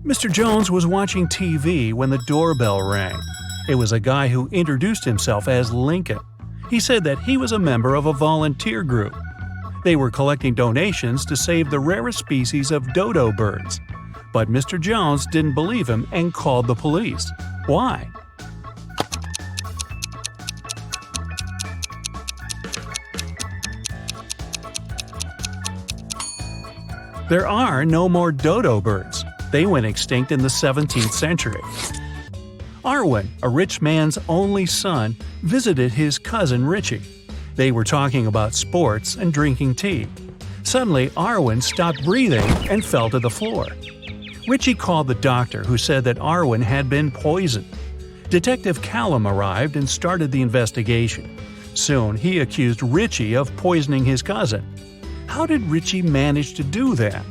Mr. Jones was watching TV when the doorbell rang. It was a guy who introduced himself as Lincoln. He said that he was a member of a volunteer group. They were collecting donations to save the rarest species of dodo birds. But Mr. Jones didn't believe him and called the police. Why? There are no more dodo birds. They went extinct in the 17th century. Arwen, a rich man's only son, visited his cousin Richie. They were talking about sports and drinking tea. Suddenly, Arwen stopped breathing and fell to the floor. Richie called the doctor, who said that Arwen had been poisoned. Detective Callum arrived and started the investigation. Soon, he accused Richie of poisoning his cousin. How did Richie manage to do that?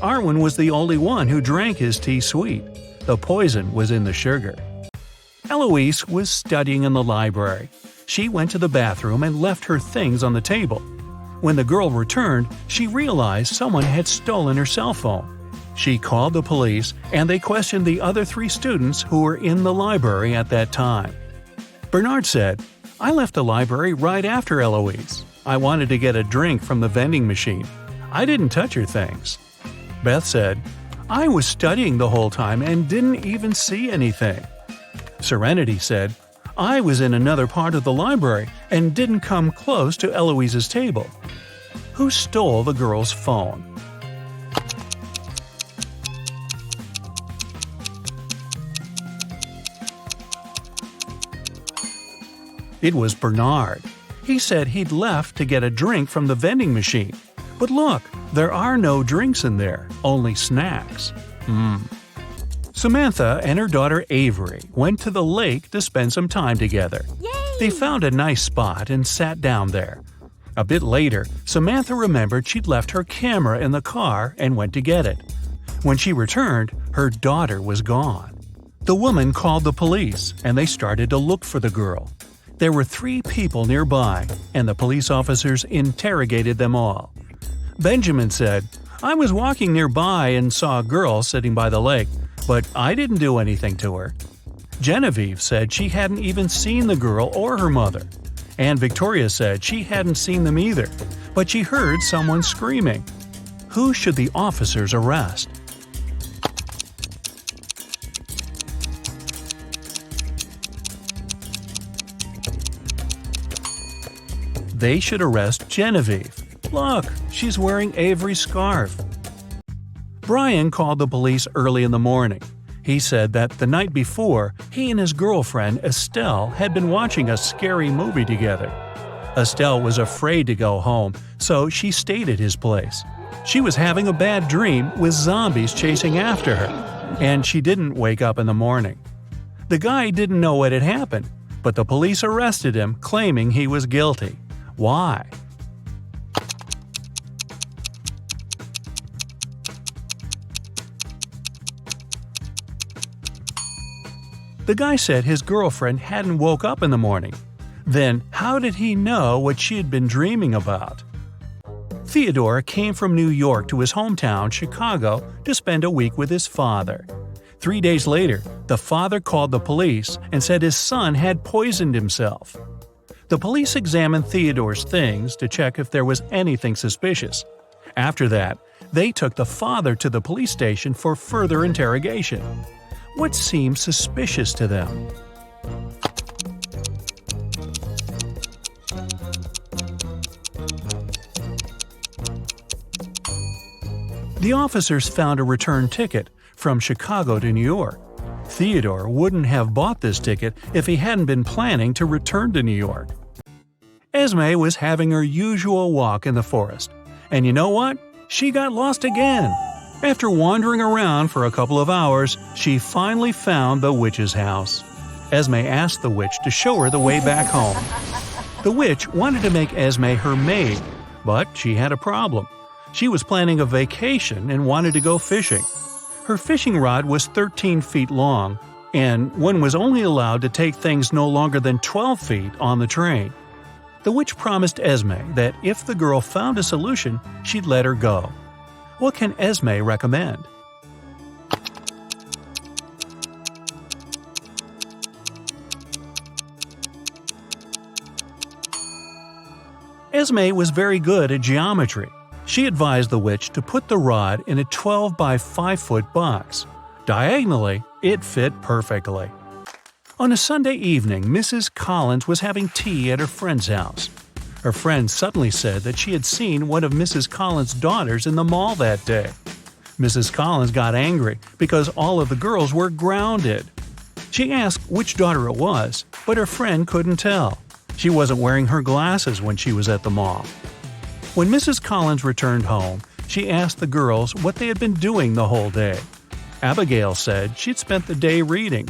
Arwen was the only one who drank his tea sweet. The poison was in the sugar. Eloise was studying in the library. She went to the bathroom and left her things on the table. When the girl returned, she realized someone had stolen her cell phone. She called the police, and they questioned the other 3 students who were in the library at that time. Bernard said, "I left the library right after Eloise. I wanted to get a drink from the vending machine. I didn't touch her things." Beth said, "I was studying the whole time and didn't even see anything." Serenity said, "I was in another part of the library and didn't come close to Eloise's table." Who stole the girl's phone? It was Bernard. He said he'd left to get a drink from the vending machine. But look, there are no drinks in there, only snacks. Samantha and her daughter Avery went to the lake to spend some time together. Yay! They found a nice spot and sat down there. A bit later, Samantha remembered she'd left her camera in the car and went to get it. When she returned, her daughter was gone. The woman called the police, and they started to look for the girl. There were 3 people nearby, and the police officers interrogated them all. Benjamin said, "I was walking nearby and saw a girl sitting by the lake, but I didn't do anything to her." Genevieve said she hadn't even seen the girl or her mother. And Victoria said she hadn't seen them either, but she heard someone screaming. Who should the officers arrest? They should arrest Genevieve. Look, she's wearing Avery's scarf. Brian called the police early in the morning. He said that the night before, he and his girlfriend Estelle had been watching a scary movie together. Estelle was afraid to go home, so she stayed at his place. She was having a bad dream with zombies chasing after her, and she didn't wake up in the morning. The guy didn't know what had happened, but the police arrested him, claiming he was guilty. Why? The guy said his girlfriend hadn't woke up in the morning. Then, how did he know what she had been dreaming about? Theodore came from New York to his hometown, Chicago, to spend a week with his father. 3 days later, the father called the police and said his son had poisoned himself. The police examined Theodore's things to check if there was anything suspicious. After that, they took the father to the police station for further interrogation. What seemed suspicious to them? The officers found a return ticket from Chicago to New York. Theodore wouldn't have bought this ticket if he hadn't been planning to return to New York. Esme was having her usual walk in the forest. And you know what? She got lost again. After wandering around for a couple of hours, she finally found the witch's house. Esme asked the witch to show her the way back home. The witch wanted to make Esme her maid, but she had a problem. She was planning a vacation and wanted to go fishing. Her fishing rod was 13 feet long, and one was only allowed to take things no longer than 12 feet on the train. The witch promised Esme that if the girl found a solution, she'd let her go. What can Esme recommend? Esme was very good at geometry. She advised the witch to put the rod in a 12 by 5 foot box. Diagonally, it fit perfectly. On a Sunday evening, Mrs. Collins was having tea at her friend's house. Her friend suddenly said that she had seen one of Mrs. Collins' daughters in the mall that day. Mrs. Collins got angry because all of the girls were grounded. She asked which daughter it was, but her friend couldn't tell. She wasn't wearing her glasses when she was at the mall. When Mrs. Collins returned home, she asked the girls what they had been doing the whole day. Abigail said she'd spent the day reading.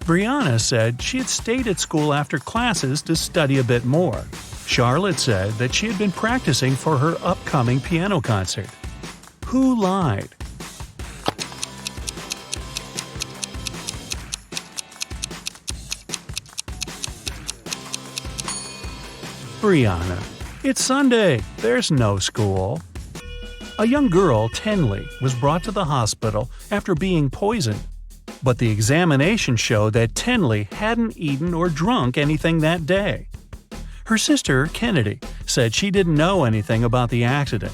Brianna said she had stayed at school after classes to study a bit more. Charlotte said that she had been practicing for her upcoming piano concert. Who lied? Brianna. It's Sunday. There's no school. A young girl, Tenley, was brought to the hospital after being poisoned. But the examination showed that Tenley hadn't eaten or drunk anything that day. Her sister, Kennedy, said she didn't know anything about the accident.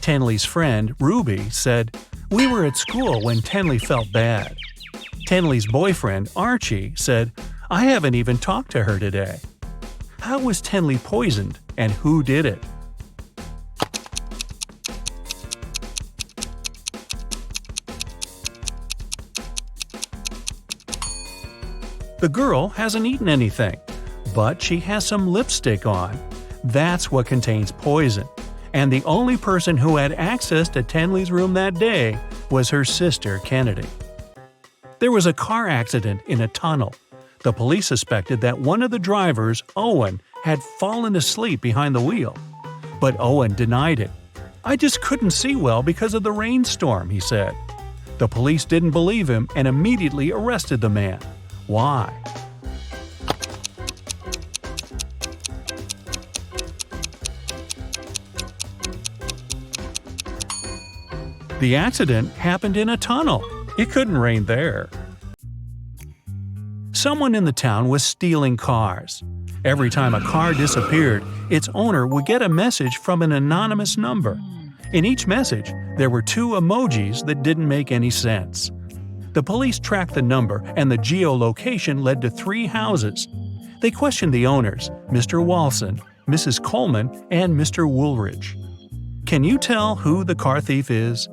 Tenley's friend, Ruby, said, "We were at school when Tenley felt bad." Tenley's boyfriend, Archie, said, "I haven't even talked to her today." How was Tenley poisoned, and who did it? The girl hasn't eaten anything, but she has some lipstick on. That's what contains poison. And the only person who had access to Tenley's room that day was her sister, Kennedy. There was a car accident in a tunnel. The police suspected that one of the drivers, Owen, had fallen asleep behind the wheel. But Owen denied it. "I just couldn't see well because of the rainstorm," he said. The police didn't believe him and immediately arrested the man. Why? The accident happened in a tunnel. It couldn't rain there. Someone in the town was stealing cars. Every time a car disappeared, its owner would get a message from an anonymous number. In each message, there were 2 emojis that didn't make any sense. The police tracked the number, and the geolocation led to 3 houses. They questioned the owners, Mr. Walson, Mrs. Coleman, and Mr. Woolridge. Can you tell who the car thief is?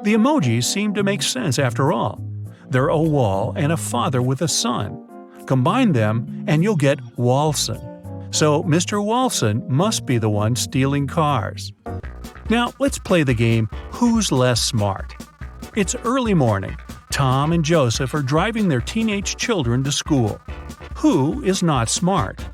The emojis seem to make sense after all. They're a wall and a father with a son. Combine them and you'll get Walson. So Mr. Walson must be the one stealing cars. Now let's play the game Who's Less Smart? It's early morning. Tom and Joseph are driving their teenage children to school. Who is not smart?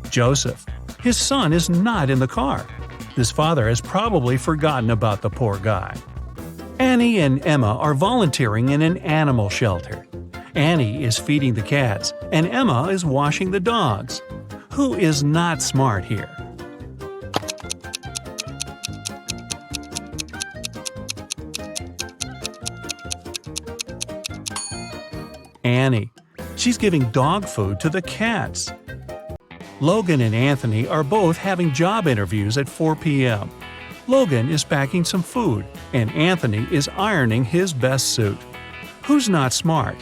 Joseph. His son is not in the car. His father has probably forgotten about the poor guy. Annie and Emma are volunteering in an animal shelter. Annie is feeding the cats, and Emma is washing the dogs. Who is not smart here? Annie. She's giving dog food to the cats. Logan and Anthony are both having job interviews at 4 p.m. Logan is packing some food, and Anthony is ironing his best suit. Who's not smart?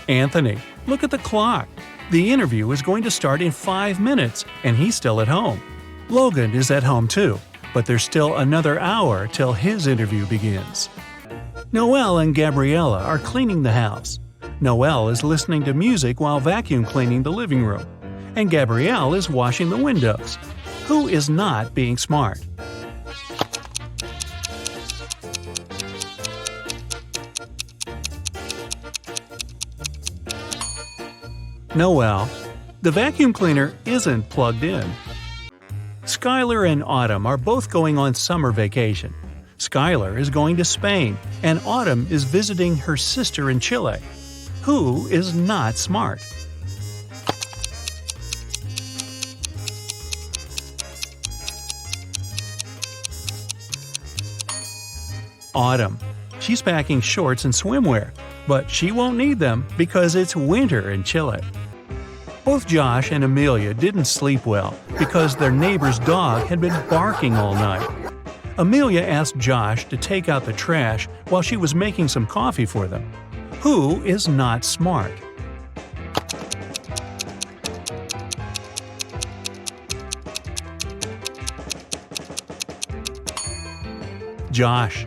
Anthony. Look at the clock. The interview is going to start in 5 minutes, and he's still at home. Logan is at home too, but there's still another hour till his interview begins. Noelle and Gabriella are cleaning the house. Noelle is listening to music while vacuum cleaning the living room. and Gabrielle is washing the windows. Who is not being smart? Noel. The vacuum cleaner isn't plugged in. Skylar and Autumn are both going on summer vacation. Skylar is going to Spain, and Autumn is visiting her sister in Chile. Who is not smart? Autumn. She's packing shorts and swimwear, but she won't need them because it's winter in Chile. Both Josh and Amelia didn't sleep well because their neighbor's dog had been barking all night. Amelia asked Josh to take out the trash while she was making some coffee for them. Who is not smart? Josh.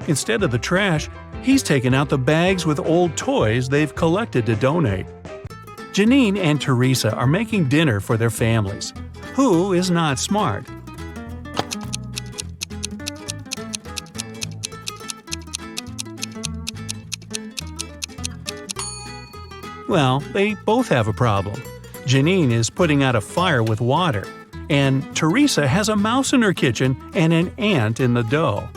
Instead of the trash, he's taken out the bags with old toys they've collected to donate. Janine and Teresa are making dinner for their families. Who is not smart? Well, they both have a problem. Janine is putting out a fire with water, and Teresa has a mouse in her kitchen and an ant in the dough.